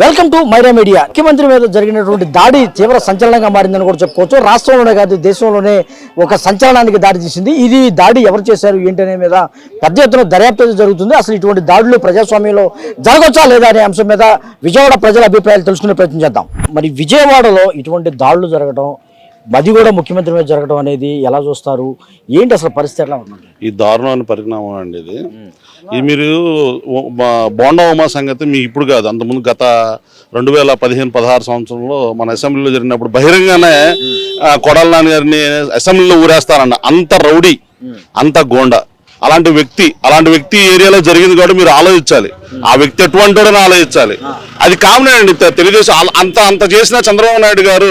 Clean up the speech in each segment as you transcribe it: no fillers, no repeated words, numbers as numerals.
Welcome to Myra media. ముఖ్యమంత్రి మీద జరిగినటువంటి దాడి తీవ్ర సంచలనంగా మారిందని కూడా చెప్పుకోవచ్చు. రాష్ట్రంలోనే కాదు దేశంలోనే ఒక సంచలనానికి దాడి తీసింది. ఇది దాడి ఎవరు చేశారు ఏంటనే మీద పెద్ద ఎత్తున దర్యాప్తు జరుగుతుంది. అసలు ఇటువంటి దాడులు ప్రజాస్వామ్యంలో జరగవచ్చా లేదా అనే అంశం మీద విజయవాడ ప్రజల అభిప్రాయాలు తెలుసుకునే ప్రయత్నం చేద్దాం. మరి విజయవాడలో ఇటువంటి దాడులు జరగడం, అది కూడా ముఖ్యమంత్రి మీద జరగడం అనేది ఎలా చూస్తారు, ఏంటి అసలు పరిస్థితి ఎలా ఉంది? ఈ దారుణమైన పరిణామం అండి ఇది. మీరు బోండా ఉమా సంగతి మీకు ఇప్పుడు కాదు, అంతకుముందు గత 2015-16 సంవత్సరంలో మన అసెంబ్లీలో జరిగినప్పుడు బహిరంగానే కొడాల నాని గారిని అసెంబ్లీలో ఊరేస్తారన్న అంత రౌడీ, అంత గోండా. అలాంటి వ్యక్తి ఏరియాలో జరిగింది కాబట్టి మీరు ఆలోచించాలి. ఆ వ్యక్తి ఎటువంటి ఆలోచించాలి. అది కామన్ అండి. తెలుగుదేశం అంత చేసినా చంద్రబాబు నాయుడు గారు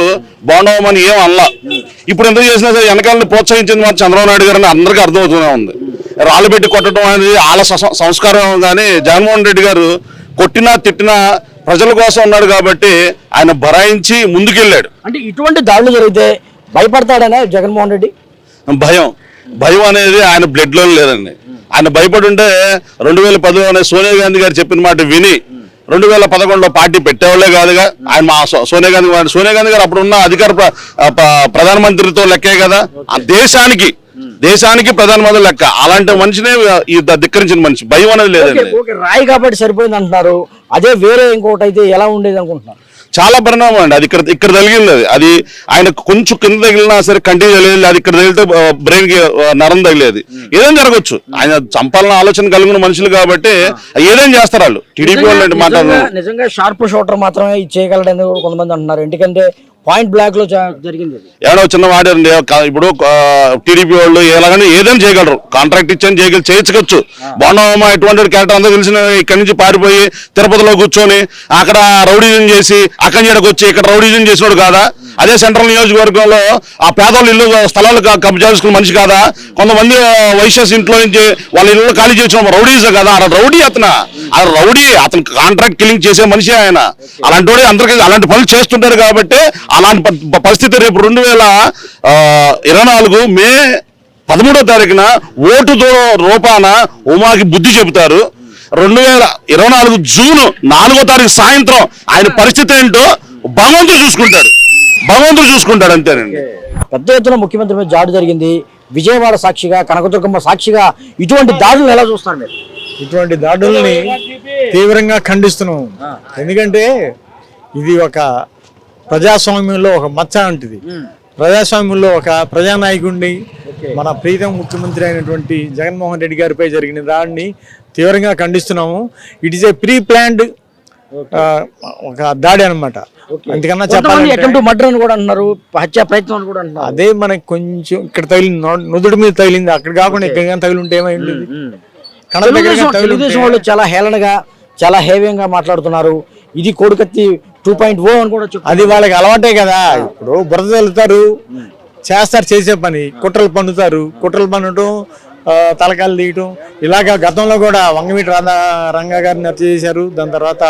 బాగుండవమని ఏం అనలా. ఇప్పుడు ఎంత చేసినా సరే వెనకాలని ప్రోత్సహించింది మాత్రం చంద్రబాబు నాయుడు గారు అని అందరికీ అర్థమవుతూనే ఉంది. రాళ్ళు పెట్టి కొట్టడం అనేది వాళ్ళ సంస్కారం. కానీ జగన్మోహన్ రెడ్డి గారు కొట్టినా తిట్టినా ప్రజల కోసం ఉన్నాడు కాబట్టి ఆయన భరాయించి ముందుకెళ్ళాడు. అంటే ఇటువంటి దాడులు జరిగితే భయపడతాడనే జగన్మోహన్ రెడ్డి? భయం అనేది ఆయన బ్లడ్ లో లేదండి. ఆయన భయపడి ఉంటే 2010లో సోనియా గాంధీ గారు చెప్పిన మాట విని 2011లో పార్టీ పెట్టేవాళ్లే కాదుగా. ఆయన మా సోనియా గాంధీ గారు అప్పుడు ఉన్న అధికార ప్రధానమంత్రితో లెక్కే కదా. దేశానికి ప్రధానమంత్రి లెక్క. అలాంటి మనిషినే ధిక్కరించిన మనిషి. భయం అనేది లేదండి. రాయి కాబట్టి సరిపోయింది అంటున్నారు. అదే వేరే ఇంకొకటి అయితే ఎలా ఉండేది అనుకుంటున్నారు? చాలా పరిణామం అండి. అది ఇక్కడ తగిలింది. అది ఆయన కొంచెం కింద తగిలినా సరే కంటిన్యూ తగిలేదు. అది ఇక్కడ తగిలితే బ్రెయిన్ కి నరం తగిలేదు. ఏదైనా జరగచ్చు. ఆయన చంపాలన్న ఆలోచన కలిగిన మనుషులు కాబట్టి ఏదైనా చేస్తారు వాళ్ళు. టీడీపీ వాళ్ళు మాట్లాడారు. నిజంగా షార్ప్ షూటర్ మాత్రమే చేయగలడని కొంతమంది అంటున్నారు. ఎందుకంటే పాయింట్ బ్లాక్ లో జరిగింది. ఏమన్నా చిన్న వాడండి. ఇప్పుడు టీడీపీ వాళ్ళు ఎలాగని ఏదైనా చేయగలరు. కాంట్రాక్ట్ ఇచ్చని చేయొచ్చు. బాగున్నామా ఎటువంటి క్యారెక్టర్ అందరూ తెలిసిన ఇక్కడి నుంచి పారిపోయి తిరుపతిలో కూర్చొని అక్కడ రౌడీజం చేసి అక్కడి నుంచి వచ్చి ఇక్కడ రౌడీజం చేసినాడు కాదా? అదే సెంట్రల్ నియోజకవర్గంలో ఆ పేదవాళ్ళ ఇల్లు స్థలాలు కబ్జా చేసుకున్న మనిషి కాదా? కొంతమంది వైశ్యస్ ఇంట్లో నుంచి వాళ్ళ ఇల్లు ఖాళీ చేసిన రౌడీజే కదా. రౌడీ అతను కాంట్రాక్ట్ కిల్లింగ్ చేసే మనిషి ఆయన. అలాంటి వాడు అందరికీ అలాంటి పనులు చేస్తుంటారు కాబట్టి అలాంటి పరిస్థితి రేపు 2024 మే 13వ తారీఖున ఓటు రూపాన ఉమాకి బుద్ధి చెబుతారు. 2024 జూన్ 4వ తారీఖు సాయంత్రం ఆయన పరిస్థితి ఏంటో భగవంతుడు చూసుకుంటాడు అంతేనండి. పెద్ద ఎత్తున ముఖ్యమంత్రి మీద దాడి జరిగింది. విజయవాడ సాక్షిగా, కనకదుర్గమ్మ సాక్షిగా ఇటువంటి దాడులు ఎలా చూస్తారు మీరు? ఇటువంటి దాడుల్ని తీవ్రంగా ఖండిస్తున్నాం. ఎందుకంటే ఇది ఒక ప్రజాస్వామ్యంలో ఒక మచ్చ అంటిది. ప్రజాస్వామ్యంలో ఒక ప్రజానాయకుడిని, మన ప్రీతం ముఖ్యమంత్రి అయినటువంటి జగన్మోహన్ రెడ్డి గారిపై జరిగిన దాడిని తీవ్రంగా ఖండిస్తున్నాము. It is a pre planned ఒక దాడి అనమాట. అంతకన్నా చెప్పాలి మర్డర్ అని కూడా అంటున్నారు, హత్యా ప్రయత్నం కూడా అంటున్నారు. అదే మనకి కొంచెం ఇక్కడ తగిలింది, నుదుటి మీద తగిలింది. అక్కడ కాకుండా ఇక్కడ తగిలి ఉంటే ఏమైంది? తెలుగుదేశం వాళ్ళు చాలా హేళనగా, చాలా హేవ్యంగా మాట్లాడుతున్నారు. ఇది కోడికత్తి 2.0 అని కూడా చెప్పారు. అది వాళ్ళకి అలవాటే కదా. ఇప్పుడు బురద వెళ్తారు, చేసే పని కుట్రలు పన్నటం, తలకాయలు తీయటం. ఇలాగా గతంలో కూడా వంగవీటి రంగా గారిని హత్య చేశారు. దాని తర్వాత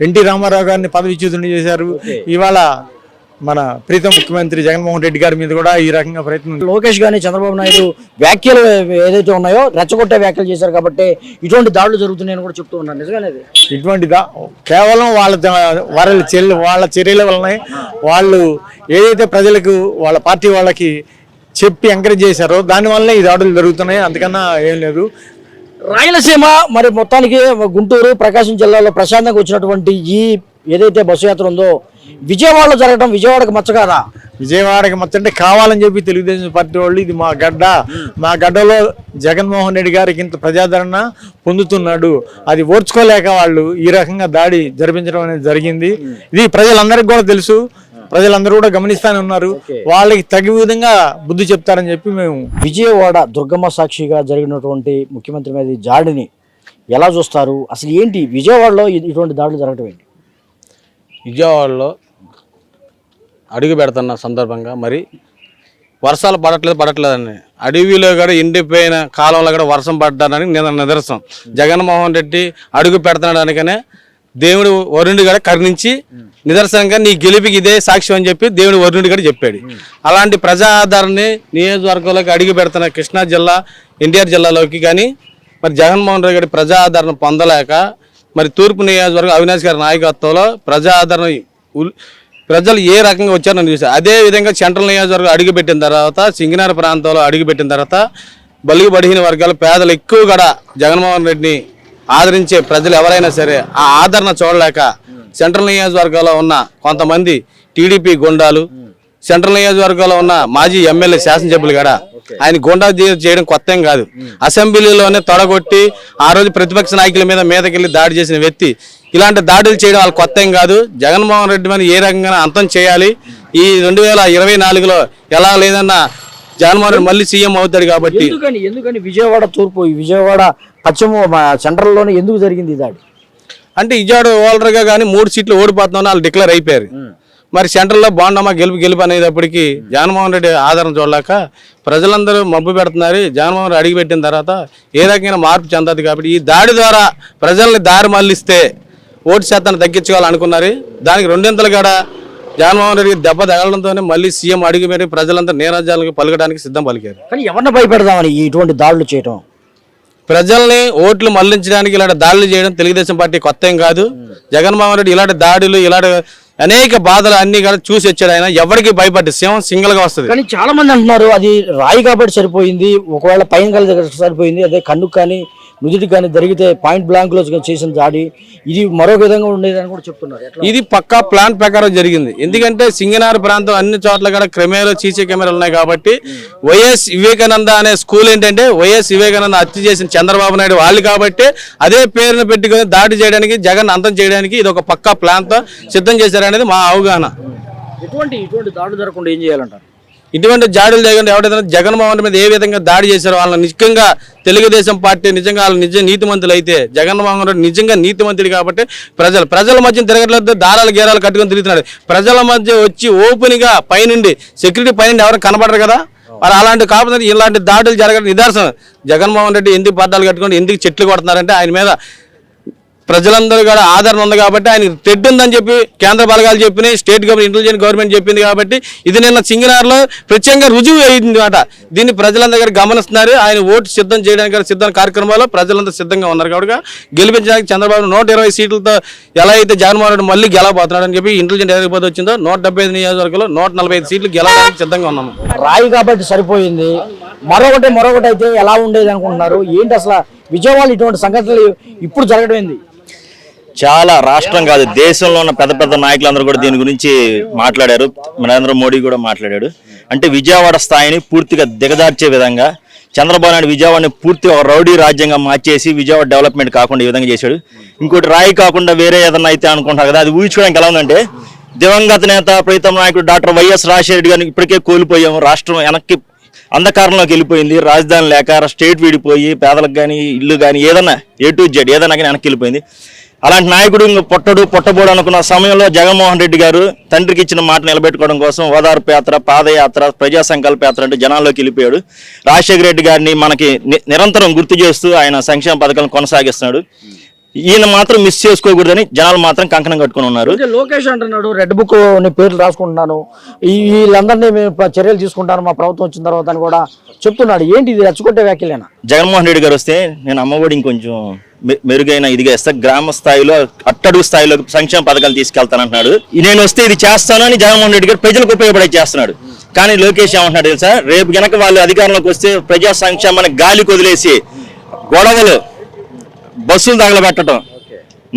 ఎన్టీ రామారావు గారిని పదవిచ్యుతుని చేశారు. ఇవాళ మన ప్రీతం ముఖ్యమంత్రి జగన్మోహన్ రెడ్డి గారి మీద కూడా ఈ రకంగా ప్రయత్నం. లోకేష్ గాని చంద్రబాబు నాయుడు వ్యాఖ్యలు ఏదైతే ఉన్నాయో రెచ్చగొట్టే వ్యాఖ్యలు చేశారు కాబట్టి ఇటువంటి దాడులు జరుగుతున్నాయని కూడా చెప్తూ ఉన్నారు. నిజంగానే ఇటువంటి కేవలం వాళ్ళ చర్యల వలనే వాళ్ళు ఏదైతే ప్రజలకు వాళ్ళ పార్టీ వాళ్ళకి చెప్పి ఎంకరేజ్ చేశారో దానివల్లనే ఈ దాడులు జరుగుతున్నాయి. అంతకన్నా ఏం లేదు. రాయలసీమ మరి మొత్తానికి గుంటూరు, ప్రకాశం జిల్లాలో ప్రశాంతంగా వచ్చినటువంటి ఈ ఏదైతే బస్సు యాత్ర ఉందో విజయవాడలో జరగడం విజయవాడకు మచ్చ కాదా? విజయవాడకి మచ్చ అంటే కావాలని చెప్పి తెలుగుదేశం పార్టీ వాళ్ళు ఇది మా గడ్డలో జగన్మోహన్ రెడ్డి గారికి ఇంత ప్రజాదరణ పొందుతున్నాడు, అది ఓర్చుకోలేక వాళ్ళు ఈ రకంగా దాడి జరిపించడం అనేది జరిగింది. ఇది ప్రజలందరికీ కూడా తెలుసు. ప్రజలందరూ కూడా గమనిస్తానే ఉన్నారు. వాళ్ళకి తగి విధంగా బుద్ధి చెప్తారని చెప్పి మేము. విజయవాడ దుర్గమ్మ సాక్షిగా జరిగినటువంటి ముఖ్యమంత్రి మీద దాడిని ఎలా చూస్తారు? అసలు ఏంటి విజయవాడలో ఇటువంటి దాడులు జరగడం ఏంటి? విజయవాడలో అడుగు పెడుతున్న సందర్భంగా మరి వర్షాలు పడట్లేదని అడవిలో కూడా ఎండిపోయిన కాలంలో కూడా వర్షం పడ్డానికి నిదర్శనం. జగన్మోహన్ రెడ్డి అడుగు పెడుతున్నాడనికనే దేవుడు వరుణుడి కూడా కరుణించి నిదర్శనంగా నీ గెలిపికి ఇదే సాక్ష్యం అని చెప్పి దేవుడు వరుణుడి కూడా చెప్పాడు. అలాంటి ప్రజా ఆధారాన్ని నియోజకవర్గంలోకి అడుగు పెడుతున్న కృష్ణా జిల్లా, ఎన్టీఆర్ జిల్లాలోకి కానీ మరి జగన్మోహన్ రెడ్డి గారి ప్రజా ఆదరణ పొందలేక మరి తూర్పు నియోజకవర్గం అవినాష్ గారి నాయకత్వంలో ప్రజాదరణ ప్రజలు ఏ రకంగా వచ్చారని చూసారు. అదే విధంగా సెంట్రల్ నియోజకవర్గం అడుగుపెట్టిన తర్వాత సింగనార ప్రాంతంలో అడుగుపెట్టిన తర్వాత బలుగు బడిహీన వర్గాలు పేదలు ఎక్కువ కూడా జగన్మోహన్ రెడ్డిని ఆదరించే ప్రజలు ఎవరైనా సరే ఆ ఆదరణ చూడలేక సెంట్రల్ నియోజకవర్గంలో ఉన్న కొంతమంది టీడీపీ గుండాలు, సెంట్రల్ నియోజకవర్గంలో ఉన్న మాజీ ఎమ్మెల్యే శాసనసభ్యులు కూడా ఆయన గుండా చేయడం కొత్త ఏం కాదు. అసెంబ్లీలోనే తొడగొట్టి ఆ రోజు ప్రతిపక్ష నాయకుల మీదకెళ్ళి దాడి చేసిన వ్యక్తి ఇలాంటి దాడులు చేయడం వాళ్ళు కొత్త ఏం కాదు. జగన్మోహన్ రెడ్డి మీద ఏ రకంగా అంతం చేయాలి, ఈ 2024లో ఎలా లేదన్నా జగన్మోహన్ రెడ్డి మళ్ళీ సీఎం అవుతాడు కాబట్టి. ఎందుకని విజయవాడ తూర్పు, విజయవాడ పశ్చిమ సెంట్రల్లోనే ఎందుకు జరిగింది దాడి అంటే విజయవాడ ఓవరాల్గా కానీ 3 సీట్లు ఓడిపోతున్నామని వాళ్ళు డిక్లేర్ అయిపోయారు. మరి సెంట్రల్లో బాగుండమ్మా గెలుపు అనేటప్పటికీ జగన్మోహన్ రెడ్డి ఆదరణ చూడలేక ప్రజలందరూ మబ్బు పెడుతున్నారు. జగన్మోహన్ రెడ్డి అడిగిపెట్టిన తర్వాత ఏ రకమైన మార్పు చెందదు కాబట్టి ఈ దాడి ద్వారా ప్రజల్ని దారి మళ్లిస్తే ఓటు శాతాన్ని తగ్గించుకోవాలనుకున్నారు. దానికి 2 కూడా జగన్మోహన్ రెడ్డికి దెబ్బ తగలడంతోనే మళ్ళీ సీఎం అడిగిపెట్టి ప్రజలంతా నేరాజాలకు పలకడానికి సిద్ధం పలికారు. కానీ ఎవరిని భయపెడదామని ఇటువంటి దాడులు చేయడం, ప్రజల్ని ఓట్లు మళ్లించడానికి ఇలాంటి దాడులు చేయడం తెలుగుదేశం పార్టీ కొత్త ఏం కాదు. జగన్మోహన్ రెడ్డి ఇలాంటి దాడులు ఇలాంటి అనేక బాధలు అన్ని కూడా చూసి వచ్చాడు. ఆయన ఎవరికి భయపడ్డ సింహం సింగిల్ గా వస్తుంది. కానీ చాలా మంది అంటున్నారు అది రాయి కాబట్టి సరిపోయింది, ఒకవేళ పైన కలిసి సరిపోయింది, అదే కన్నుకు కానీ నుదుటి కానీ జరిగితే పాయింట్ బ్లాంక్ లో చేసిన దాడి ఇది మరొక విధంగా ఉండేదని కూడా చెప్తున్నారు. ఇది పక్కా ప్లాన్ ప్రకారం జరిగింది. ఎందుకంటే సింగనార్ ప్రాంతం అన్ని చోట్ల కూడా క్రమేలో సీసీ కెమెరాలు ఉన్నాయి కాబట్టి వైఎస్ వివేకానంద అనే స్కూల్ ఏంటంటే వైఎస్ వివేకానంద హత్య చేసిన చంద్రబాబు నాయుడు వాళ్ళు కాబట్టి అదే పేరును పెట్టుకుని దాడి చేయడానికి జగన్ అంతం చేయడానికి ఇది ఒక పక్కా ప్లాన్ తో సిద్ధం చేశారనేది మా అవగాహన. ఇటువంటి దాడులు జరగకుండా ఏం చేయాలంటారు? ఇటువంటి జాడులు జగన్ ఎవరైతే జగన్మోహన్ మీద ఏ విధంగా దాడి చేశారో వాళ్ళని నిజంగా తెలుగుదేశం పార్టీ నిజంగా వాళ్ళు నీతిమంతులు అయితే జగన్మోహన్ రెడ్డి నిజంగా నీతిమంతుడు కాబట్టి ప్రజల మధ్య తిరగట్లేదు, దారాలు గేరాలు కట్టుకొని తిరుగుతున్నాడు. ప్రజల మధ్య వచ్చి ఓపెన్ గా పైనుండి సెక్యూరిటీ పైనుండి ఎవరు కనబడరు కదా. మరి అలాంటి కాకపోతే ఇలాంటి దాడులు జరగడం నిదర్శనం. జగన్మోహన్ రెడ్డి ఎందుకు పడ్డాలు కట్టుకొని ఎందుకు చెట్లు కొడుతున్నారంటే ఆయన మీద ప్రజలందరూ కూడా ఆదరణ ఉంది కాబట్టి ఆయన తెడ్డు ఉందని చెప్పి కేంద్ర బలగాలు చెప్పినాయి, స్టేట్ గవర్నమెంట్ ఇంటెలిజెన్స్ గవర్నమెంట్ చెప్పింది కాబట్టి ఇది నిన్న సింగనార్లో ప్రత్యేకంగా రుజువు అయింది మాట. దీన్ని ప్రజలందరూ కూడా గమనిస్తున్నారు. ఆయన ఓటు సిద్ధం చేయడానికి సిద్ధం కార్యక్రమాల్లో ప్రజలందరూ సిద్ధంగా ఉన్నారు కాబట్టి గెలిపించడానికి చంద్రబాబు 120 సీట్లతో ఎలా అయితే జగన్మోహన్ రెడ్డి మళ్ళీ గెలవబోతున్నాడు అని చెప్పి ఇంటెలిజెన్స్ ఎదిగిపోతే వచ్చిందో 175 నియోజకవర్గంలో 145 సీట్లు గెలవడానికి సిద్ధంగా ఉన్నాము. రాయి కాబట్టి సరిపోయింది, మరొకటి అయితే ఎలా ఉండేది అనుకుంటున్నారు? ఏంటి అసలు విజయవాడ ఇటువంటి సంఘటనలు ఇప్పుడు జరగడం ఏంది? చాలా రాష్ట్రం కాదు దేశంలో ఉన్న పెద్ద పెద్ద నాయకులందరూ కూడా దీని గురించి మాట్లాడారు. నరేంద్ర మోడీ కూడా మాట్లాడాడు. అంటే విజయవాడ స్థాయిని పూర్తిగా దిగజార్చే విధంగా చంద్రబాబు నాయుడు విజయవాడని పూర్తిగా ఒక రౌడీ రాజ్యంగా మార్చేసి విజయవాడ డెవలప్మెంట్ కాకుండా ఈ విధంగా చేశాడు. ఇంకోటి రాయి కాకుండా వేరే ఏదన్నా అయితే అనుకుంటారు కదా, అది ఊహించుకోవడానికి ఎలా ఉందంటే దివంగత నేత ప్రీతం నాయకుడు డాక్టర్ వైఎస్ రాజశేఖర రెడ్డి గారిని ఇప్పటికే కోల్పోయాము. రాష్ట్రం వెనక్కి అంధకారంలోకి వెళ్ళిపోయింది. రాజధాని లేక స్టేట్ విడిపోయి పేదలకు కానీ ఇల్లు కానీ ఏదన్నా A to Z ఏదన్నా కానీ వెనక్కి వెళ్ళిపోయింది. అలాంటి నాయకుడు ఇంకా పొట్టబోడు అనుకున్న సమయంలో జగన్మోహన్ రెడ్డి గారు తండ్రికి ఇచ్చిన మాట నిలబెట్టుకోవడం కోసం ఓదార్పు యాత్ర, పాదయాత్ర, ప్రజా సంకల్ప యాత్ర అంటే జనాల్లోకి వెళ్ళిపోయాడు. రాజశేఖర రెడ్డి గారిని మనకి నిరంతరం గుర్తు చేస్తూ ఆయన సంక్షేమ పథకాలను కొనసాగిస్తున్నాడు. ఈయన మాత్రం మిస్ చేసుకోకూడదని జనాలు మాత్రం కంకణం కట్టుకుని ఉన్నారు. లోకేష్ అంటున్నాడు రెడ్ బుక్ పేర్లు రాసుకుంటున్నాను, వీళ్ళందరినీ చర్యలు తీసుకుంటాను మా ప్రభుత్వం వచ్చిన తర్వాత అని కూడా చెప్తున్నాడు. ఏంటి ఇది రెచ్చగొట్టే వ్యాఖ్యలేనా? జగన్మోహన్ రెడ్డి గారు వస్తే నేను అమ్మఒడి ఇంకొంచెం మెరుగైన ఇదిగా ఇస్తా, గ్రామ స్థాయిలో అట్టడుగు స్థాయిలో సంక్షేమ పథకాలు తీసుకెళ్తానంటున్నాడు. నేను వస్తే ఇది చేస్తాను అని జగన్మోహన్ రెడ్డి గారు ప్రజలకు ఉపయోగపడే చేస్తున్నాడు. కానీ లోకేష్ ఏమంటున్నాడు తెలుసా, రేపు గనక వాళ్ళు అధికారంలోకి వస్తే ప్రజా సంక్షేమాన్ని గాలికి వదిలేసి గొడవలు, బస్సులు తగలబెట్టడం,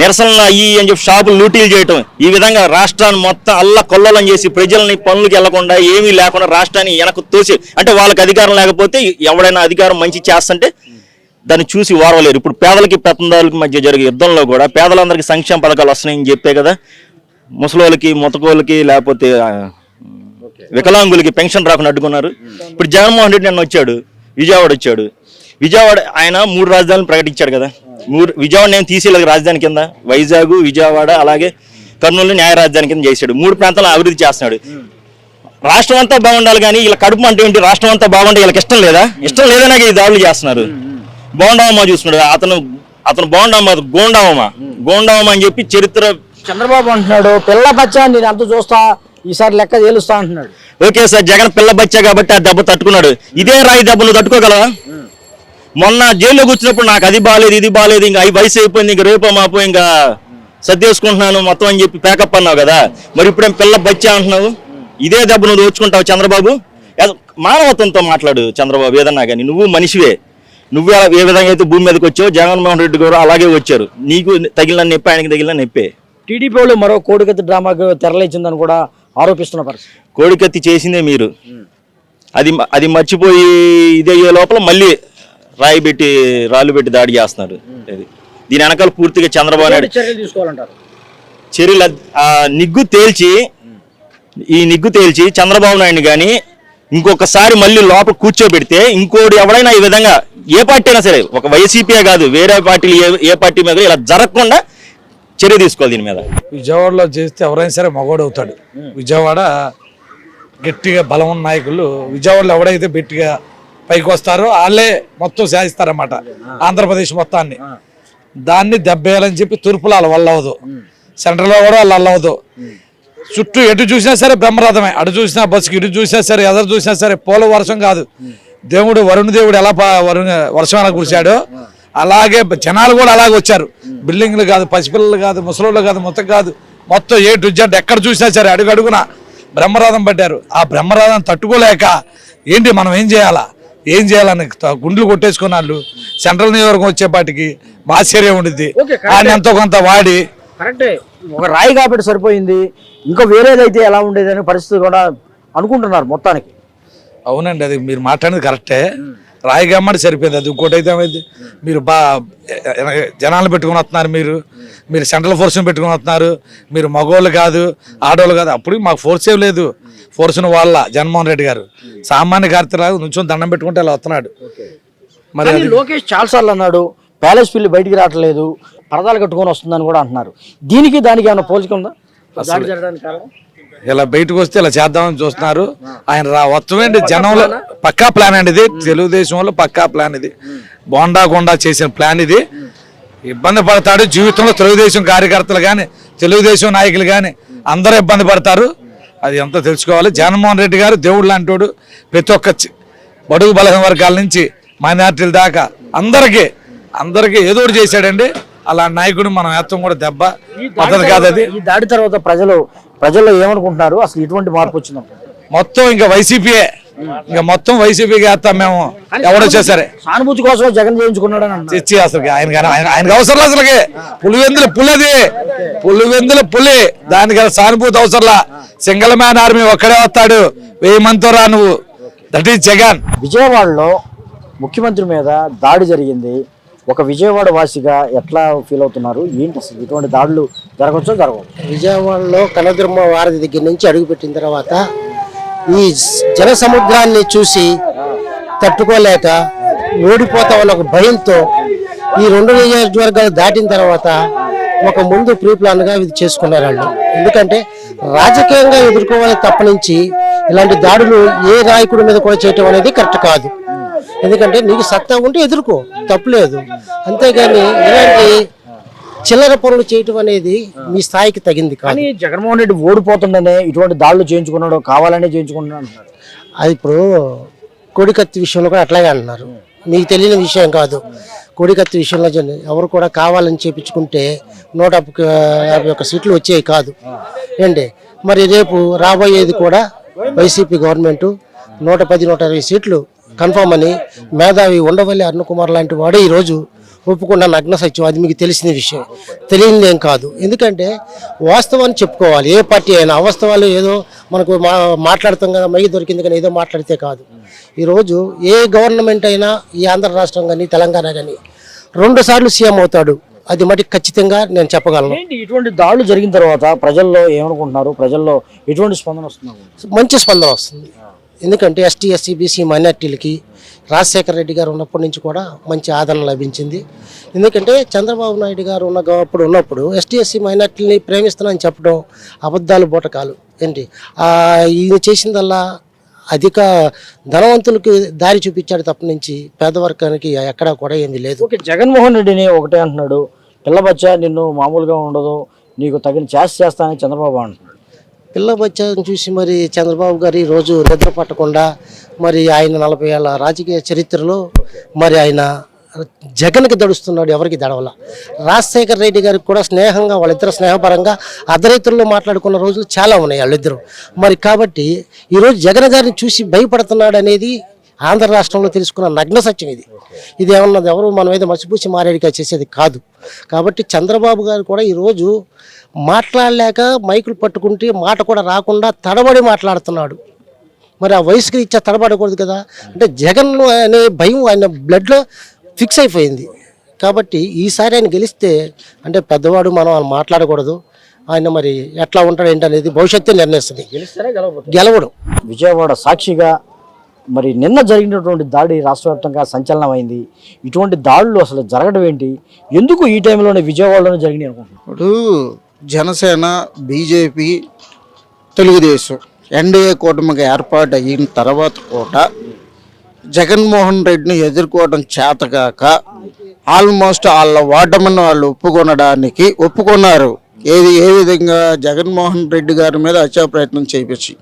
నిరసనలు అయ్యి అని చెప్పి షాపులు లూటీలు చేయటం, ఈ విధంగా రాష్ట్రాన్ని మొత్తం అల్ల కొల్లలం చేసి ప్రజల్ని పనులకు వెళ్లకుండా ఏమీ లేకుండా రాష్ట్రాన్ని వెనక్కు తోసి, అంటే వాళ్ళకి అధికారం లేకపోతే ఎవడైనా అధికారం మంచి చేస్తుంటే దాన్ని చూసి ఓర్వలేరు. ఇప్పుడు పేదలకి పెత్తందారులకి మధ్య జరిగే యుద్ధంలో కూడా పేదలందరికీ సంక్షేమ పథకాలు వస్తున్నాయని చెప్పే కదా, ముసలోళ్ళకి, ముతకోళ్ళకి, లేకపోతే వికలాంగులకి పెన్షన్ రాకుండా అడ్డుకున్నారు. ఇప్పుడు జగన్మోహన్ రెడ్డి నిన్న వచ్చాడు, విజయవాడ వచ్చాడు. విజయవాడ ఆయన 3 రాజధానులు ప్రకటించాడు కదా. విజయవాడ నేను తీసేలాగా రాజధాని కింద వైజాగ్, విజయవాడ అలాగే కర్నూలు న్యాయ రాజధాని కింద చేశాడు. 3 ప్రాంతాలను అభివృద్ధి చేస్తున్నాడు. రాష్ట్రం అంతా బాగుండాలి కానీ వీళ్ళ కడుపు అంటే ఏంటి, రాష్ట్రం అంతా బాగుంటే వీళ్ళకి ఇష్టం లేదా? ఇష్టం లేదనే ఈ దాడులు చేస్తున్నారు. బోండావమ్మ చూస్తున్నాడు, అతను గోండావమ్మ అని చెప్పి చరిత్ర. చంద్రబాబు అంటున్నాడు పిల్ల బచ్చా నేను అంత చూస్తా, ఈసారి లెక్క తేలుస్తా అంటున్నాడు. ఓకే సార్, జగన్ పిల్ల బచ్చా కాబట్టి ఆ దెబ్బ తట్టుకున్నాడు. ఇదే రాయి దెబ్బ నువ్వు తట్టుకోగలవా? మొన్న జైల్లో కూర్చున్నప్పుడు నాకు అది బాగాలేదు ఇది బాగాలేదు, ఇంకా అవి వయసు అయిపోయింది, ఇంకా రేపో మాపో ఇంకా సర్దేసుకుంటున్నాను మొత్తం అని చెప్పి ప్యాకప్ అన్నావు కదా, మరి ఇప్పుడేం పిల్ల బచ్చా అంటున్నావు? ఇదే దెబ్బ నువ్వు దోచుకుంటావు చంద్రబాబు? మానవత్వంతో మాట్లాడు చంద్రబాబు, ఏదన్నా కానీ నువ్వు మనిషివే. నువ్వు ఏ విధంగా అయితే భూమి మీదకి వచ్చావు, జగన్మోహన్ రెడ్డి గారు అలాగే వచ్చారు. నీకు తగిలిన నొప్పి ఆయనకి తగిలిన నొప్పే. టీడీపీ వాళ్ళు మరో కోడికత్తి డ్రామాకు తెరలేచిందని కూడా ఆరోపిస్తున్న పరిస్థితి. కోడికత్తి చేసిందే మీరు, అది మర్చిపోయి ఇదయ్యే లోపల మళ్ళీ రాళ్ళు పెట్టి దాడి చేస్తున్నారు. దీని వెనకాల పూర్తిగా చంద్రబాబు నాయుడు చర్యలు తీసుకోవాలంటారు. చర్యలు ఈ నిగ్గు తేల్చి చంద్రబాబు నాయుడు కానీ ఇంకొకసారి మళ్ళీ లోపల కూర్చోబెడితే ఇంకోటి ఎవరైనా ఈ విధంగా ఏ పార్టీ అయినా సరే, ఒక వైసీపీ కాదు వేరే పార్టీలు ఏ పార్టీ మీద ఇలా జరగకుండా చర్య తీసుకోవాలి దీని మీద. విజయవాడలో చేస్తే ఎవరైనా సరే మగవాడు అవుతాడు. విజయవాడ గట్టిగా బలం ఉన్న నాయకులు విజయవాడలో ఎవడైతే గట్టిగా పైకి వస్తారో వాళ్ళే మొత్తం శాసిస్తారన్నమాట ఆంధ్రప్రదేశ్ మొత్తాన్ని. దాన్ని దెబ్బేయాలని చెప్పి తూర్పులో వాళ్ళ వల్ల అవ్వదు, సెంట్రల్లో కూడా వాళ్ళ వల్ల అవ్వదు. చుట్టూ ఎటు చూసినా సరే బ్రహ్మరథమే, అటు చూసినా బస్సుకి, ఇటు చూసినా సరే ఎదురు చూసినా సరే పోల వర్షం కాదు. దేవుడు వరుణ దేవుడు ఎలా వర్షం ఎలా కురిశాడో అలాగే జనాలు కూడా అలాగే వచ్చారు. బిల్డింగ్లు కాదు, పసిపిల్లలు కాదు, ముసలోళ్ళు కాదు, మొత్తం ఏ టు జెడ్ ఎక్కడ చూసినా సరే అడుగడుగున బ్రహ్మరథం పట్టారు. ఆ బ్రహ్మరథం తట్టుకోలేక ఏంటి మనం ఏం చేయాలని గుండ్లు కొట్టేసుకున్న వాళ్ళు సెంట్రల్ నియోజకవర్గం వచ్చేపాటికి ఆశ్చర్యం ఉండిద్ది. ఆయన ఎంతో కొంత వాడి కరెక్టే, ఒక రాయి కాబట్టి సరిపోయింది, ఇంకా వేరేదైతే ఎలా ఉండేది అనే పరిస్థితి కూడా అనుకుంటున్నారు మొత్తానికి. అవునండి, అది మీరు మాట్లాడేది కరెక్టే. రాయి గమ్మడి సరిపోయింది. అది ఇంకోటి అయితే ఏమైంది, మీరు జనాలు పెట్టుకుని వస్తున్నారు, మీరు సెంట్రల్ ఫోర్స్ని పెట్టుకుని వస్తున్నారు, మీరు మగవాళ్ళు కాదు ఆడవాళ్ళు కాదు. అప్పుడు మాకు ఫోర్స్ ఏం లేదు, ఫోర్స్ను వాళ్ళ జగన్మోహన్ రెడ్డి గారు సామాన్య కార్యక్రమాలు నుంచి దండం పెట్టుకుంటే అలా వస్తున్నాడు. మరి లోకేష్ చాలాసార్లు అన్నాడు ప్యాలెస్ పిల్లి బయటికి రావట్లేదు, పరదాలు కట్టుకొని వస్తుందని కూడా అంటున్నారు. దీనికి దానికి ఏమైనా పోలిక ఉందా? ఇలా బయటకు వస్తే ఇలా చేద్దామని చూస్తున్నారు. ఆయన వస్తామండి జనంలో పక్కా ప్లాన్ అండి ఇది, తెలుగుదేశంలో పక్కా ప్లాన్ ఇది, బోండా చేసిన ప్లాన్ ఇది. ఇబ్బంది పడతాడు జీవితంలో తెలుగుదేశం కార్యకర్తలు కానీ తెలుగుదేశం నాయకులు కానీ అందరూ ఇబ్బంది పడతారు. అది ఎంతో తెలుసుకోవాలి. జగన్మోహన్ రెడ్డి గారు దేవుడు లాంటోడు, ప్రతి ఒక్క బడుగు బలహీన వర్గాల నుంచి మైనార్టీల దాకా అందరికీ ఏదో ఒకటి చేశాడండి. అలా నాయకుడు మనం ఎత్తం కూడా దెబ్బ పద్ధతి కాదు అది. ఈ దాడి తర్వాత ప్రజల్లో ఏమనుకుంటున్నారు, అసలు ఇటువంటి మార్పు వచ్చిందంట? మొత్తం ఇంకా వైసీపీయే, ఇంకా మొత్తం వైసీపీకి వేస్తాం మేము, ఎవడొచ్చా సరే. సానుభూతి కోసం జగన్ చేయించుకున్నాడు అని ఇచ్చి అసలు ఆయనకి అవసరం అసలుకి పులివెందుల పులి దానికి సానుభూతి అవసరంలా. సింగిల్ మ్యాన్ ఆర్మీ ఒక్కడే వస్తాడు, 1000 మందితో రా నువ్వు. That is Jagan. విజయవాడలో ముఖ్యమంత్రి మీద దాడి జరిగింది. ఒక విజయవాడ వాసిగా ఎట్లా ఫీల్ అవుతున్నారు, ఏంటి అసలు ఇటువంటి దాడులు జరగవచ్చో జరగవచ్చు? విజయవాడలో కనదుర్మ వారధి దగ్గర నుంచి అడుగుపెట్టిన తర్వాత ఈ జన సముద్రాన్ని చూసి తట్టుకోలేక ఓడిపోతామన్న ఒక భయంతో ఈ 2 నియోజకవర్గాలు దాటిన తర్వాత ఒక ముందు ప్రీ ప్లాన్గా ఇది చేసుకున్నారు వాళ్ళు. ఎందుకంటే రాజకీయంగా ఎదుర్కోవాలి తప్పనించి ఇలాంటి దాడులు ఏ నాయకుడి మీద కూడా చేయటం అనేది కరెక్ట్ కాదు. ఎందుకంటే నీకు సత్తా ఉంటే ఎదుర్కో, తప్పులేదు. అంతేగాని ఇలాంటి చిల్లర పనులు చేయటం అనేది మీ స్థాయికి తగింది కానీ జగన్మోహన్ రెడ్డి ఓడిపోతుండనే ఇటువంటి దాడులు చేయించుకున్నాడు, కావాలనే చేయించుకున్నాడు అంటున్నారు. అది ఇప్పుడు కోడికత్తి విషయంలో కూడా అట్లాగే అంటున్నారు. మీకు తెలియని విషయం కాదు. కోడికత్తి విషయంలో ఎవరు కూడా కావాలని చేపించుకుంటే 151 సీట్లు వచ్చేవి కాదు ఏంటి. మరి రేపు రాబోయేది కూడా వైసీపీ గవర్నమెంట్ 110-120 సీట్లు కన్ఫామ్ అని మేధావి ఉండవల్లి అరుణ్ కుమార్ లాంటి వాడే ఈరోజు ఒప్పుకున్న నగ్న సత్యం. అది మీకు తెలిసిన విషయం, తెలియనిది ఏం కాదు. ఎందుకంటే వాస్తవాన్ని చెప్పుకోవాలి. ఏ పార్టీ అయినా అవాస్తవాలు ఏదో మనకు మాట్లాడుతాం కదా, మైకి దొరికింది కానీ ఏదో మాట్లాడితే కాదు. ఈరోజు ఏ గవర్నమెంట్ అయినా ఈ ఆంధ్ర రాష్ట్రం కానీ తెలంగాణ కానీ 2 సార్లు సీఎం అవుతాడు, అది మటుకు ఖచ్చితంగా నేను చెప్పగలను. ఇటువంటి దాడులు జరిగిన తర్వాత ప్రజల్లో ఏమనుకుంటున్నారు, ప్రజల్లో ఎటువంటి స్పందన వస్తున్నారు? మంచి స్పందన వస్తుంది. ఎందుకంటే ఎస్టీ ఎస్సీ బీసీ మైనార్టీలకి రాజశేఖర రెడ్డి గారు ఉన్నప్పటి నుంచి కూడా మంచి ఆదరణ లభించింది. ఎందుకంటే చంద్రబాబు నాయుడు గారు ఉన్నప్పుడు ఎస్టీ ఎస్సీ మైనార్టీని ప్రేమిస్తున్నానని చెప్పడం అబద్ధాలు బూటకాలు ఏంటి. ఈయన చేసిందల్లా అధిక ధనవంతులకు దారి చూపించాడు తప్ప నుంచి పేదవర్గానికి ఎక్కడా కూడా ఏమీ లేదు. ఓకే, జగన్మోహన్ రెడ్డిని ఒకటే అంటున్నాడు, పిల్లబచ్చా నిన్ను మామూలుగా ఉండదు, నీకు తగిన చేస్తానని చంద్రబాబు అంటున్నాడు. పిల్ల బచ్చాను చూసి మరి చంద్రబాబు గారు ఈరోజు నిద్ర పట్టకుండా మరి ఆయన 40 ఏళ్ళ రాజకీయ చరిత్రలో మరి ఆయన జగన్కి దడుస్తున్నాడు, ఎవరికి దడవల. రాజశేఖర రెడ్డి గారికి కూడా స్నేహంగా వాళ్ళిద్దరు స్నేహపరంగా అర్ధరైతుల్లో మాట్లాడుకున్న రోజులు చాలా ఉన్నాయి వాళ్ళిద్దరు. మరి కాబట్టి ఈరోజు జగన్ గారిని చూసి భయపడుతున్నాడు అనేది ఆంధ్ర రాష్ట్రంలో తెలుసుకున్న నగ్న సత్యం ఇది. ఇది ఏమన్నది ఎవరు మన మీద మసిపూసి మారేడిగా చేసేది కాదు. కాబట్టి చంద్రబాబు గారు కూడా ఈరోజు మాట్లాడలేక మైకులు పట్టుకుంటే మాట కూడా రాకుండా తడబడి మాట్లాడుతున్నాడు. మరి ఆ వయసుకి ఇచ్చా తడబడకూడదు కదా. అంటే జగన్ అనే భయం ఆయన బ్లడ్లో ఫిక్స్ అయిపోయింది. కాబట్టి ఈసారి ఆయన గెలిస్తే అంటే పెద్దవాడు మనం ఆయన మాట్లాడకూడదు. ఆయన మరి ఎట్లా ఉంటాడు ఏంటి అనేది భవిష్యత్తు నిర్ణయిస్తుంది. గెలవడం విజయవాడ సాక్షిగా మరి నిన్న జరిగినటువంటి దాడి రాష్ట్ర వ్యాప్తంగా సంచలనమైంది. ఇటువంటి దాడులు అసలు జరగడం ఏంటి, ఎందుకు ఈ టైంలోనే విజయవాడలోనే జరిగినాయి అనుకుంటున్నాను? ఇప్పుడు జనసేన, బీజేపీ, తెలుగుదేశం ఎన్డీఏ కూటమికి ఏర్పాటు అయిన తర్వాత కూడా జగన్మోహన్ రెడ్డిని ఎదుర్కోవడం చేతగాక ఆల్మోస్ట్ వాళ్ళ ఓటమిని వాళ్ళు ఒప్పుకున్నారు. ఏ విధంగా జగన్మోహన్ రెడ్డి గారి మీద హత్యా ప్రయత్నం చేయించి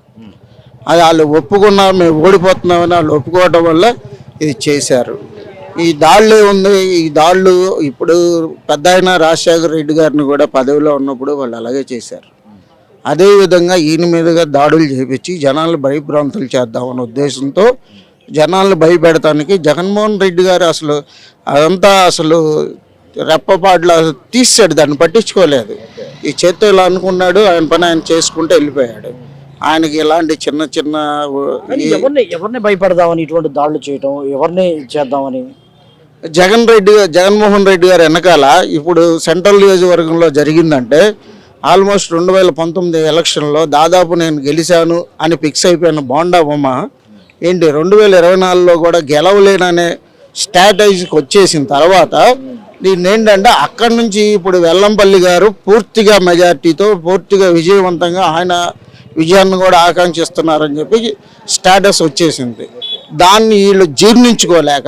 అది వాళ్ళు ఒప్పుకున్నారు. మేము ఓడిపోతున్నామని వాళ్ళు ఒప్పుకోవడం వల్ల ఇది చేశారు. ఈ దాళ్ళు ఉంది. ఈ దాళ్ళు ఇప్పుడు పెద్ద ఆయన రాజశేఖర రెడ్డి గారిని కూడా పదవిలో ఉన్నప్పుడు వాళ్ళు అలాగే చేశారు. అదేవిధంగా ఈయన మీదుగా దాడులు చేపించి జనాలను భయభ్రాంతులు చేద్దామన్న ఉద్దేశంతో జనాలను భయపెడటానికి జగన్మోహన్ రెడ్డి గారు అదంతా రెప్పపాట్ల తీసాడు, దాన్ని పట్టించుకోలేదు. ఈ చేత్తో ఇలా అనుకున్నాడు, ఆయన పని ఆయన చేసుకుంటూ వెళ్ళిపోయాడు. ఆయనకి ఇలాంటి చిన్న చిన్న ఎవరిని భయపడదామని ఇటువంటి దాడులు చేయటం, ఎవరిని చేద్దామని జగన్మోహన్ రెడ్డి గారు వెనకాల ఇప్పుడు సెంట్రల్ నియోజకవర్గంలో జరిగిందంటే ఆల్మోస్ట్ 2019 ఎలక్షన్లో దాదాపు నేను గెలిచాను అని ఫిక్స్ అయిపోయిన బోండా బొమ్మ ఏంటి 2024లో కూడా గెలవలేననే స్ట్రాటజీకి వచ్చేసిన తర్వాత దీన్ని ఏంటంటే అక్కడి నుంచి ఇప్పుడు వెల్లంపల్లి గారు పూర్తిగా మెజార్టీతో పూర్తిగా విజయవంతంగా ఆయన విజయాన్ని కూడా ఆకాంక్షిస్తున్నారని చెప్పి స్టేటస్ వచ్చేసింది. దాన్ని వీళ్ళు జీర్ణించుకోలేక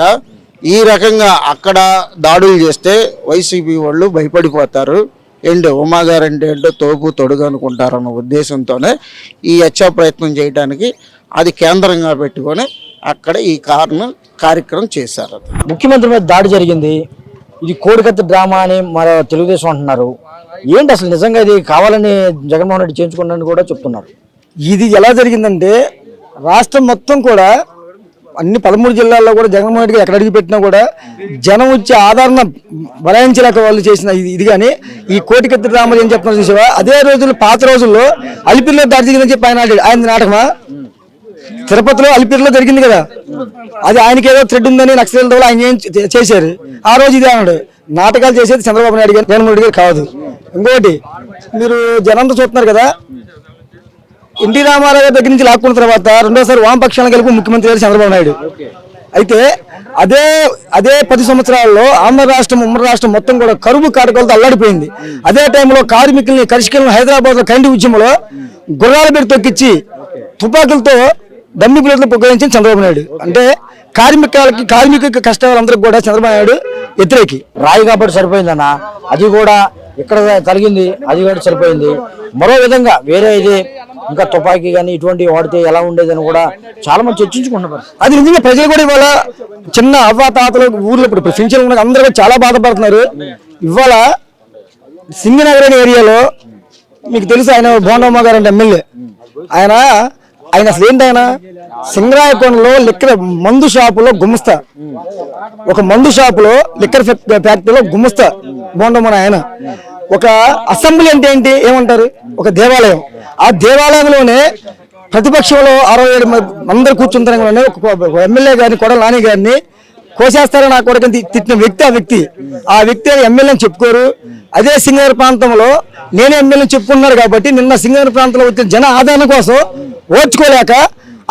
ఈ రకంగా అక్కడ దాడులు చేస్తే వైసీపీ వాళ్ళు భయపడిపోతారు. ఉమా గారు అంటే ఏంటో తోపు తొడుగు అనుకుంటారన్న ఉద్దేశంతోనే ఈ హత్యా ప్రయత్నం చేయడానికి అది కేంద్రంగా పెట్టుకొని అక్కడ ఈ కార్యక్రమం చేశారు. ముఖ్యమంత్రి మీద దాడి జరిగింది, ఇది కోడికత్తి డ్రామా అని మన తెలుగుదేశం అంటున్నారు. ఏంటి అసలు నిజంగా ఇది కావాలని జగన్మోహన్ రెడ్డి చేయించుకున్నారని కూడా చెప్తున్నారు. ఇది ఎలా జరిగిందంటే రాష్ట్రం మొత్తం కూడా అన్ని 13 జిల్లాల్లో కూడా జగన్మోహన్ రెడ్డి ఎక్కడ అడిగి పెట్టినా కూడా జనం వచ్చి ఆదరణ బలాయించలేక వాళ్ళు చేసిన ఇది. కానీ ఈ కోటికత్తి డ్రామాలు ఏం చెప్తున్నారు చూసావా, అదే రోజుల్లో పాత రోజుల్లో అలిపిరిలో దాడి జరిగిందని చెప్పి ఆయన నాటకమా? తిరుపతిలో అలిపిరిలో జరిగింది కదా, అది ఆయనకి ఏదో థ్రెడ్ ఉందని నక్సలైట్ల ద్వారా ఆయన చేశారు. ఆ రోజు ఇది అన్నాడు. నాటకాలు చేసేది చంద్రబాబు నాయుడు గారు, జగన్మోహన్ రెడ్డి గారు కాదు. ఇంకోటి మీరు జనంతో చూస్తున్నారు కదా, ఎన్టీ రామారావు గారి దగ్గర నుంచి లాక్కున్న తర్వాత రెండోసారి వామపక్షాలను కలిపి ముఖ్యమంత్రి గారు చంద్రబాబు నాయుడు. అయితే అదే 10 సంవత్సరాల్లో ఆంధ్ర రాష్ట్రం, ఉమ్మడి రాష్ట్రం మొత్తం కూడా కరువు కాటకాలతో అల్లాడిపోయింది. అదే టైంలో కార్మికుల్ని కరిష్కలను హైదరాబాద్ లో కైండి ఉద్యమంలో గుర్రాల పేరు తొక్కిచ్చి తుపాకులతో డమ్మి ప్లేట్లు ఉపయోగించిన చంద్రబాబు నాయుడు. అంటే కార్మిక కష్టాలందరికీ కూడా చంద్రబాబు నాయుడు వ్యతిరేకి. రాయి కాబట్టి సరిపోయిందన్న, అది కూడా ఇక్కడ కలిగింది, అది కూడా సరిపోయింది. మరో విధంగా వేరే ఇది ఇంకా తుపాకీ కానీ ఇటువంటి వాడితే ఎలా ఉండేదని కూడా చాలా మంది చర్చించుకుంటున్నారు. అది నిజంగా ప్రజలు కూడా ఇవాళ చిన్న అవ్వ తాతలు ఊర్లో ఇప్పుడు పెన్షన్ అందరూ కూడా చాలా బాధపడుతున్నారు. ఇవాళ సింగనగర్ అనే ఏరియాలో మీకు తెలుసు, ఆయన బోండమ్మ గారు అంటే ఎమ్మెల్యే. ఆయన అసలు ఏంటి, ఆయన సింగరాయకొండలో లిక్కర్ మందు షాపులో గుమస్తా, ఒక మందు షాపులో లిక్కర్ ఫ్యాక్టరీలో గుమస్తా బోండమ్మ. ఆయన ఒక అసెంబ్లీ అంటే ఏంటి ఏమంటారు, ఒక దేవాలయం. ఆ దేవాలయంలోనే ప్రతిపక్షంలో 67 అందరు కూర్చుంటారని ఒక ఎమ్మెల్యే గారిని, కొడాలి నాని గారిని కోసేస్తారని నా కొడుకుని తిట్టిన వ్యక్తి ఆ వ్యక్తి ఎమ్మెల్యే అని చెప్పుకోరు. అదే సింగనగర్ ప్రాంతంలో నేనే ఎమ్మెల్యే చెప్పుకున్నాడు కాబట్టి నిన్న సింగనగర్ ప్రాంతంలో వచ్చిన జన ఆదరణ కోసం ఓర్చుకోలేక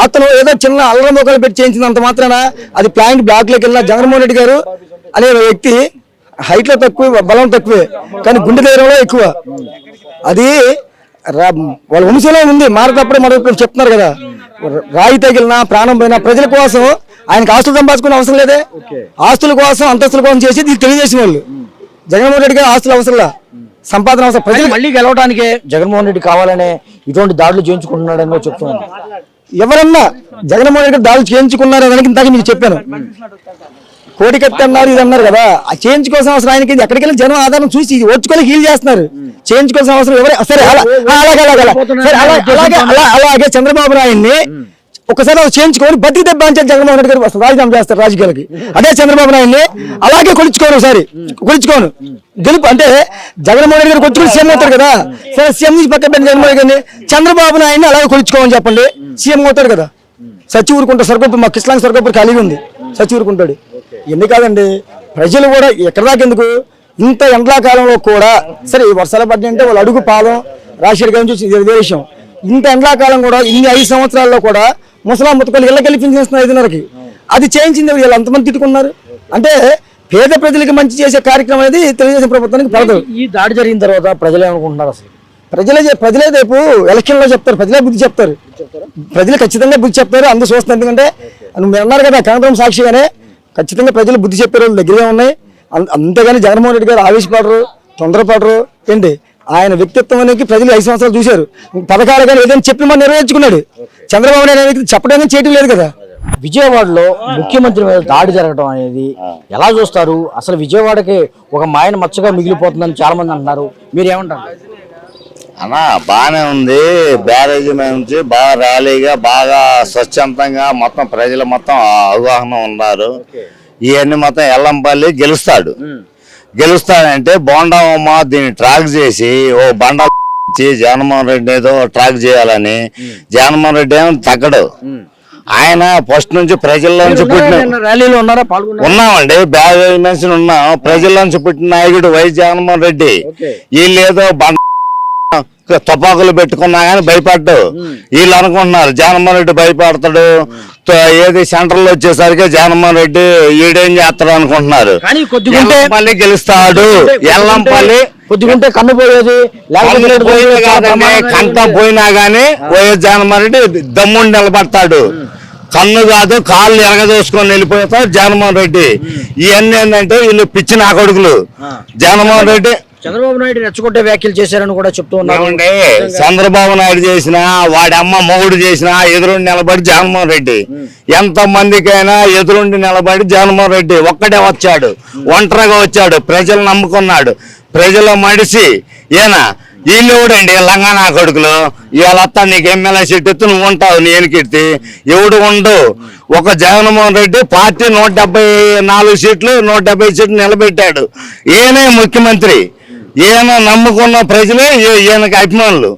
అతను ఏదో చిన్న అల్లరి మొక్కలు పెట్టి చేయించినంత మాత్రాన అది ప్లాంట్ బ్లాక్లోకి వెళ్ళిన జగన్మోహన్ రెడ్డి గారు అనే వ్యక్తి హైట్ లో తక్కువ, బలం తక్కువే, కానీ గుండె ధైర్యంలో ఎక్కువ. అది వాళ్ళ వంశంలో ఉంది. మారేటప్పుడు మరొకరు చెప్తున్నారు కదా, రాయి తగిలినా ప్రాణం పోయినా ప్రజల కోసం ఆయనకు ఆస్తులు సంపాదించుకునే అవసరం లేదే. ఆస్తుల కోసం అంతస్తుల కోసం చేసి ఇది తెలియజేసిన వాళ్ళు. జగన్మోహన్ రెడ్డి గారు ఆస్తులు అవసరంలా, సంపాదన అవసరం ప్రజలు మళ్ళీ గెలవడానికే జగన్మోహన్ రెడ్డి కావాలనే ఇటువంటి దాడులు చేయించుకుంటున్నాడని చెప్తున్నాను. ఎవరన్నా జగన్మోహన్ రెడ్డి దాడులు చేయించుకున్నారని దానికి ఇందాక మీకు చెప్పాను. కోడికత్తి అన్నారు ఇది అన్నారు కదా, ఆ చేయించుకోవాల్సిన అవసరం ఆయనకి ఎక్కడికి వెళ్ళి జనం ఆధారం చూసి ఓర్చుకొని హీల్ చేస్తున్నారు. చేయించుకోవాల్సిన అవసరం ఎవరే సరే అలాగే చంద్రబాబు నాయుడిని ఒకసారి చేయించుకొని బతికి దెబ్బ అని జగన్మోహన్ రెడ్డి గారు రాజీనామా చేస్తారు రాజకీయాలకి. అదే చంద్రబాబు నాయుడిని అలాగే కొలుచుకోను ఒకసారి కొలుచుకోను గెలుపు అంటే జగన్మోహన్ రెడ్డి గారు కొలుచుకొని సీఎం అవుతారు కదా, సరే సీఎం నుంచి పక్కన పెట్టిన జగన్మోహన్ రెడ్డి గారిని చంద్రబాబు నాయుడిని అలాగే కొలుచుకోమని చెప్పండి, సీఎం అవుతాడు కదా. సచి ఊరుకుంటాడు, సరికొప్ప మా కృష్ణాంగ సరికొప్ప ఖాళీగా ఉంది, సచి ఊరుకుంటాడు. ఎన్ని కాదండి ప్రజలు కూడా ఎక్కడ దాకా ఎందుకు ఇంత ఎండాకాలంలో కూడా సరే వర్షాలు పడ్డాయి అంటే వాళ్ళు అడుగు పాదం రాజశేఖర్ గారి నుంచి ఇదే విషయం. ఇంత ఎండాకాలం కూడా ఇన్ని 5 సంవత్సరాల్లో కూడా ముసలా ముతకలు ఇళ్ళకెళ్ళి పింఛన్ 5:30కి అది చేయించింది వీళ్ళు ఎంతమంది తిట్టుకున్నారు అంటే పేద ప్రజలకి మంచి చేసే కార్యక్రమం అనేది తెలుగుదేశం ప్రభుత్వానికి పడదు. ఈ దాడి జరిగిన తర్వాత ప్రజలు ఏమనుకుంటున్నారు అసలు? ప్రజలే రేపు ఎలక్షన్ లో చెప్తారు, ప్రజలే బుద్ధి చెప్తారు, ప్రజలు ఖచ్చితంగా బుద్ధి చెప్తారు. అందరూ చూస్తున్నారు, ఎందుకంటే మీరు అన్నారు కదా కేంద్రం సాక్షిగానే ఖచ్చితంగా ప్రజలు బుద్ధి చెప్పే రోజులు దగ్గరగా ఉన్నాయి. అంతేగాని జగన్మోహన్ రెడ్డి గారు ఆవేశపడరు, తొందరపడరు. ఏంటి ఆయన వ్యక్తిత్వం అనేది ప్రజలు 5 సంవత్సరాలు చూశారు. పథకాలు కానీ ఏదైనా చెప్పి మనం నెరవేర్చుకున్నాడు. చంద్రబాబు నాయుడు చెప్పడం చేయడం లేదు కదా. విజయవాడలో ముఖ్యమంత్రి మీద దాడి జరగడం అనేది ఎలా చూస్తారు? అసలు విజయవాడకి ఒక మాయన మచ్చగా మిగిలిపోతుందని చాలా మంది అంటున్నారు, మీరేమంటారు? అన్నా బాగానే ఉంది, బ్యారేజ్ నుంచి బాగా ర్యాలీగా బాగా స్వచ్ఛందంగా మొత్తం ప్రజలు మొత్తం అవగాహన ఉన్నారు. ఇవన్నీ మొత్తం ఎల్లంపల్లి గెలుస్తాడంటే బోండమ్మ దీన్ని ట్రాక్ చేసి ఓ బండ జగన్మోహన్ రెడ్డి ఏదో ట్రాక్ చేయాలని జగన్మోహన్ రెడ్డి ఏమో తగ్గడు. ఆయన ఫస్ట్ నుంచి ప్రజల్లోంచి పుట్టిన ర్యాలీలో ఉన్నారా? ఉన్నామండి, బ్యారేజ్ నుంచి ఉన్నాం. ప్రజల్లోంచి పుట్టిన నాయకుడు వైఎస్ జగన్మోహన్ రెడ్డి. వీళ్ళు ఏదో తుపాకులు పెట్టుకున్నా కానీ భయపడ్డు. వీళ్ళు అనుకుంటున్నారు జగన్మోహన్ రెడ్డి భయపడతాడు, ఏది సెంటర్ లో వచ్చేసరికి జగన్మోహన్ రెడ్డి ఈడేం చేస్తాడు అనుకుంటున్నారు. ఎల్లంపల్లి గెలుస్తాడు. ఎల్లంపల్లి కొద్దిగుంటే కన్ను పోయేది, కంఠం పోయినా గానీ వైఎస్ జగన్మోహన్ రెడ్డి దమ్ముండి నిలబడతాడు. కన్ను కాదు కాళ్ళు ఎరగదోసుకొని వెళ్ళిపోతాడు జగన్మోహన్ రెడ్డి. ఇవన్నీ ఏంటంటే వీళ్ళు పిచ్చి నా కొడుకులు. జగన్మోహన్ రెడ్డి చంద్రబాబు నాయుడు రెచ్చగొట్టే వ్యాఖ్యలు చేశారని కూడా చెప్తూ ఉన్నారు. చంద్రబాబు నాయుడు చేసినా వాడి అమ్మ మొగుడు చేసినా ఎదురుండి నిలబడి జగన్మోహన్ రెడ్డి. ఎంత మందికైనా ఎదురుండి నిలబడి జగన్మోహన్ రెడ్డి ఒక్కడే వచ్చాడు, ఒంటరిగా వచ్చాడు, ప్రజలు నమ్ముకున్నాడు. ప్రజల మడిసి ఈయన వీళ్ళు ఎవడండి లంగానా కొడుకులు, ఇవాళ నీకు ఎమ్మెల్యే సీట్ ఎత్తు నువ్వు ఉంటావు, నేను కిర్తి ఎవడు ఉండు. ఒక జగన్మోహన్ రెడ్డి పార్టీ 174 సీట్లు 170 సీట్లు నిలబెట్టాడు. ఈయనే ముఖ్యమంత్రి, ఈయన నమ్ముకున్న ప్రజలే ఈయనకి అభిమానులు.